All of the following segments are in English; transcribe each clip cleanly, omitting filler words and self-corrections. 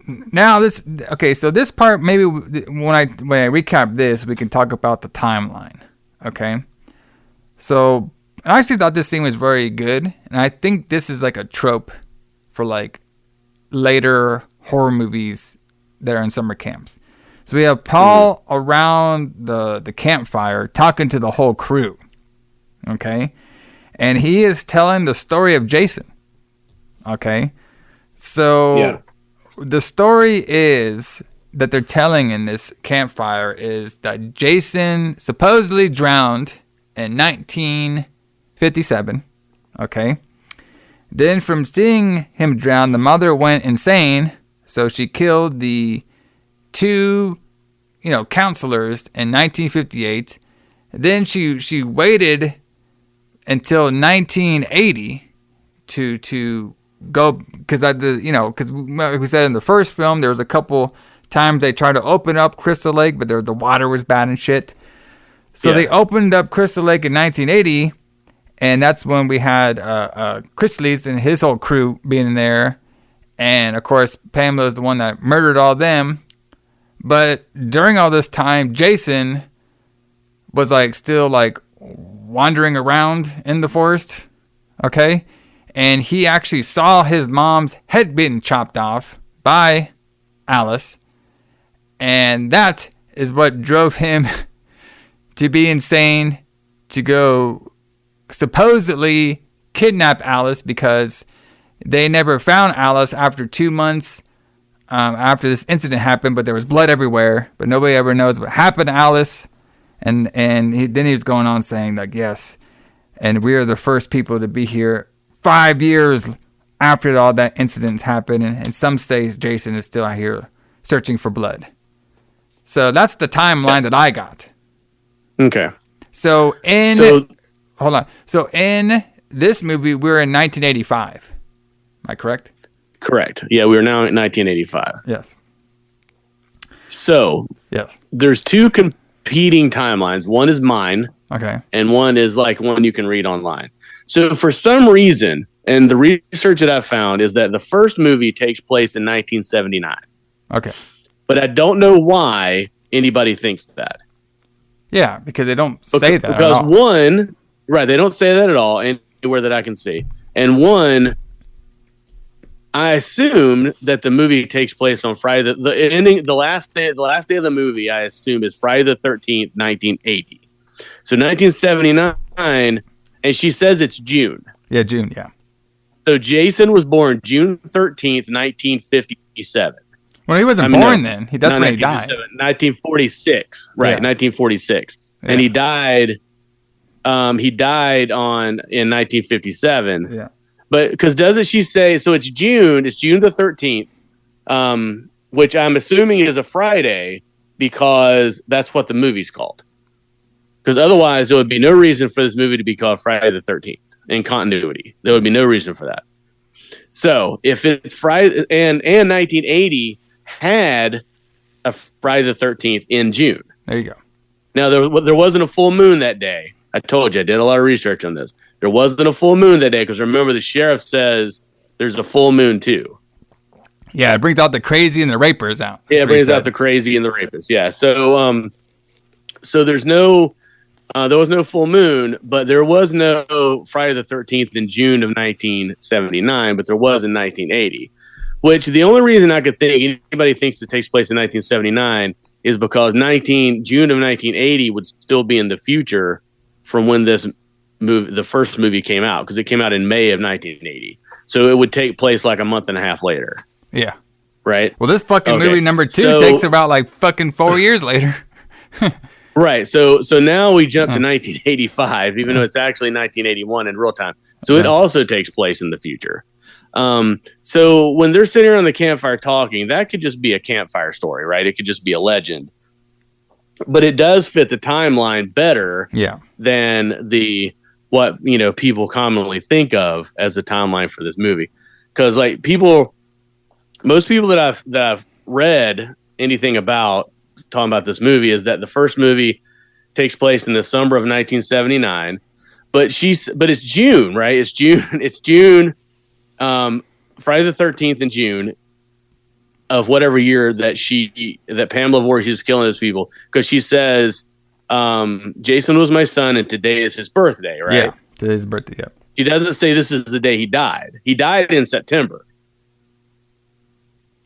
now so this part, maybe when I recap this, we can talk about the timeline. Okay. So I actually thought this scene was very good, and I think this is like a trope for like later horror movies that are in summer camps. So we have Paul around the campfire talking to the whole crew. Okay. And he is telling the story of Jason. Okay. So the story is that they're telling in this campfire is that Jason supposedly drowned in 1957. Okay. Then from seeing him drown, the mother went insane. So she killed the two, counselors in 1958. Then she waited until 1980 to go, because because like we said in the first film, there was a couple times they tried to open up Crystal Lake, but the water was bad and shit. So they opened up Crystal Lake in 1980, and that's when we had Chrysalis and his whole crew being in there, and of course Pamela is the one that murdered all them. But during all this time, Jason was still wandering around in the forest, okay? And he actually saw his mom's head being chopped off by Alice. And that is what drove him to be insane, to go supposedly kidnap Alice, because they never found Alice after 2 months after this incident happened, but there was blood everywhere. But nobody ever knows what happened to Alice. And then he was going on saying yes, and we are the first people to be here 5 years after all that incident happened, and some say Jason is still out here searching for blood. So that's the timeline that I got. Okay. So hold on. So in this movie, we're in 1985. Am I correct? Correct. Yeah, we are now in 1985. Yes. So yes, there's two competing timelines. One is mine. Okay. And one is one you can read online. So for some reason, and the research that I've found is that the first movie takes place in 1979. Okay. But I don't know why anybody thinks that. Yeah, because they don't say that. Because they don't say that at all anywhere that I can see. And one, I assume that the movie takes place on Friday. The ending, the last day of the movie, I assume, is Friday the 13th, 1980. So 1979, and she says it's June. Yeah, June, yeah. So Jason was born June 13th, 1957. Well, he wasn't born then. That's when he died. 1946, right? Yeah. 1946, yeah. And he died. He died in 1957. Yeah. But because doesn't she say so? It's June. It's June the 13th, which I'm assuming is a Friday because that's what the movie's called. Because otherwise, there would be no reason for this movie to be called Friday the 13th in continuity. There would be no reason for that. So if it's Friday and 1980 had a Friday the 13th in June. There you go. Now, there wasn't a full moon that day. I told you, I did a lot of research on this. There wasn't a full moon that day because remember, the sheriff says there's a full moon too. Yeah, it brings out the crazy and the rapers out. Yeah, it brings out the crazy and the rapists. Yeah, so there's no, there was no full moon, but there was no Friday the 13th in June of 1979, but there was in 1980. Which the only reason I could think anybody thinks it takes place in 1979 is because June of 1980 would still be in the future from when this movie, the first movie, came out, because it came out in May of 1980. So it would take place like a month and a half later. Yeah. Right. Well, this fucking movie number 2 takes about like fucking 4 years later. Right. So now we jump to 1985, even though it's actually 1981 in real time. So it also takes place in the future. So when they're sitting around the campfire talking, that could just be a campfire story, right? It could just be a legend, but it does fit the timeline better than what people commonly think of as the timeline for this movie. Cause most people that I've read anything about talking about this movie is that the first movie takes place in the summer of 1979, but it's June, right? It's June. Friday the 13th in June of whatever year that Pamela Voorhees is killing those people, because she says Jason was my son and today is his birthday, right? Yeah, today's his birthday. Yeah. She doesn't say this is the day he died. He died in September.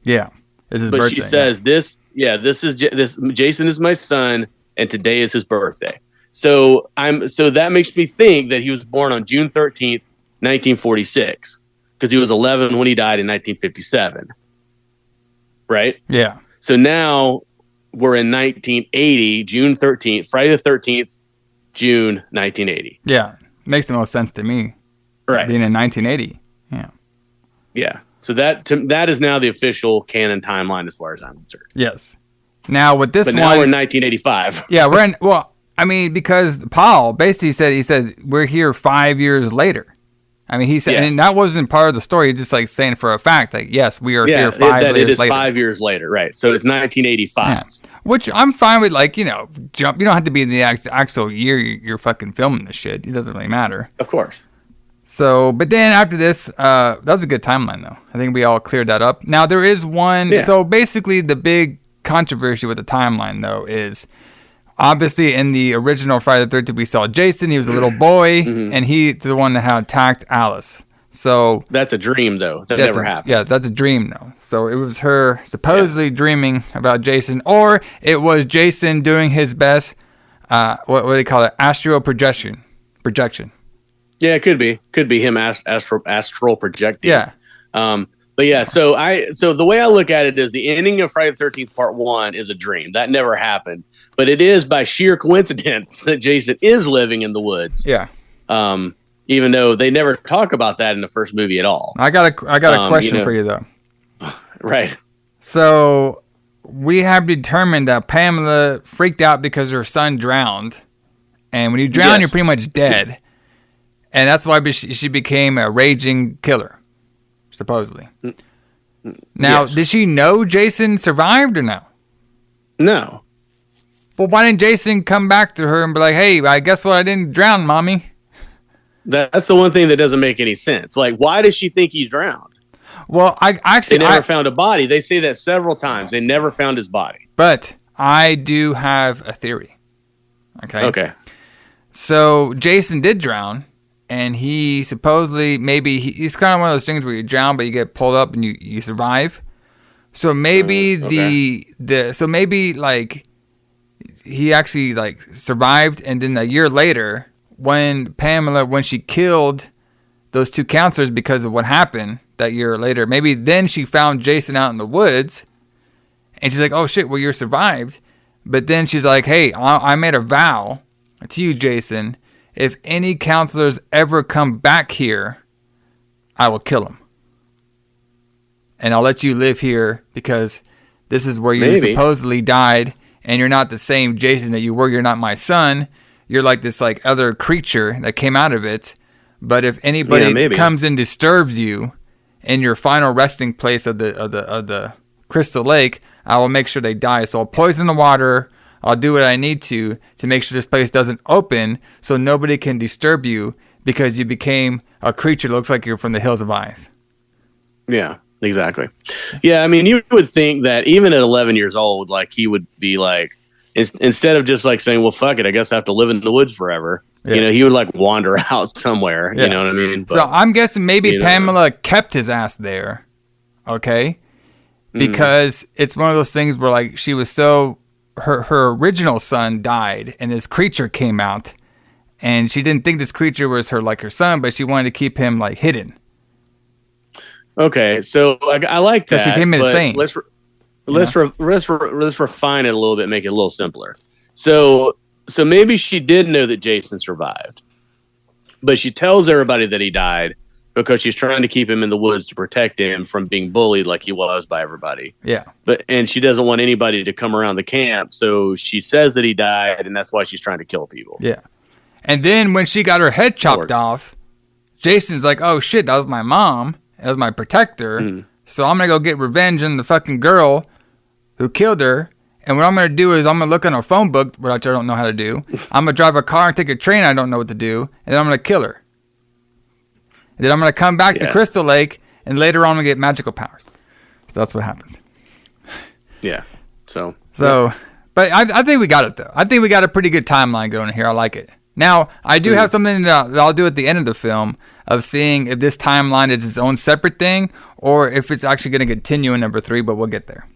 Yeah, it's his but birthday. She says this Jason is my son and today is his birthday. So that makes me think that he was born on June 13th, 1946, because he was 11 when he died in 1957. Right? Yeah. So now we're in 1980, June 13th, Friday the 13th, June 1980. Yeah. Makes the most sense to me. Right. Being in 1980. Yeah. Yeah. So that is now the official canon timeline as far as I'm concerned. Yes. Now with this but one. Now we're in 1985. Yeah, we're in. Well, I mean, because Paul basically said we're here 5 years later. I mean, he said, and that wasn't part of the story. He's just like saying for a fact, like, yes, we are here 5 years later. It is 5 years later, right? So it's 1985. Yeah. Which I'm fine with, like, jump. You don't have to be in the actual year you're fucking filming this shit. It doesn't really matter. Of course. So, but then after this, that was a good timeline, though. I think we all cleared that up. Now, there is one. Yeah. So basically, the big controversy with the timeline, though, is obviously in the original Friday the 13th, we saw Jason. He was a little boy, and he's the one that had attacked Alice. So that's a dream, though. That never happened. Yeah, that's a dream, though. So it was her supposedly dreaming about Jason, or it was Jason doing his best. What do they call it? Astral projection. Yeah, it could be him astral projecting. Yeah. But yeah, so the way I look at it is the ending of Friday the 13th Part 1 is a dream. That never happened. But it is by sheer coincidence that Jason is living in the woods. Yeah. Even though they never talk about that in the first movie at all. I got a question for you, though. Right. So we have determined that Pamela freaked out because her son drowned. And when you drown, you're pretty much dead. And that's why she became a raging killer, supposedly. Now, did she know Jason survived or no? No. Well, why didn't Jason come back to her and be like, hey, I guess what? I didn't drown, mommy. That's the one thing that doesn't make any sense. Like, why does she think he's drowned? Well, they never found a body. They say that several times. They never found his body. But I do have a theory. Okay. So Jason did drown. And he supposedly, maybe, he's kind of one of those things where you drown, but you get pulled up and you survive. So maybe like, he actually, like, survived. And then a year later, when she killed those two counselors because of what happened that year later, maybe then she found Jason out in the woods. And she's like, oh, shit, well, you survived. But then she's like, hey, I made a vow to you, Jason. If any counselors ever come back here, I will kill them. And I'll let you live here because this is where you supposedly died. And you're not the same Jason that you were. You're not my son. You're like this like other creature that came out of it. But if anybody comes and disturbs you in your final resting place of the Crystal Lake, I will make sure they die. So I'll poison the water. I'll do what I need to make sure this place doesn't open so nobody can disturb you because you became a creature that looks like you're from the Hills of Eyes. Yeah, exactly. Yeah, I mean, you would think that even at 11 years old, like he would be like, instead of just like saying, well, fuck it, I guess I have to live in the woods forever. Yeah. He would like wander out somewhere. Yeah. You know what I mean? But, so I'm guessing maybe Pamela kept his ass there. Okay. Because it's one of those things where like she was so... Her original son died and this creature came out and she didn't think this creature was her son, but she wanted to keep him like hidden. Okay, so I like that. She came in insane. Let's refine it a little bit, make it a little simpler. So maybe she did know that Jason survived, but she tells everybody that he died because she's trying to keep him in the woods to protect him from being bullied like he was by everybody. Yeah. And she doesn't want anybody to come around the camp, so she says that he died, and that's why she's trying to kill people. Yeah. And then when she got her head chopped off, Jason's like, oh shit, that was my mom. That was my protector. So I'm going to go get revenge on the fucking girl who killed her. And what I'm going to do is I'm going to look on her phone book, which I don't know how to do. I'm going to drive a car and take a train I don't know what to do. And then I'm going to kill her. And then I'm going to come back to Crystal Lake, and later on I'm going to get magical powers. So that's what happens. Yeah. So, but I think we got it though. I think we got a pretty good timeline going here. I like it. Now, I do have something that I'll do at the end of the film of seeing if this timeline is its own separate thing or if it's actually going to continue in number 3, but we'll get there.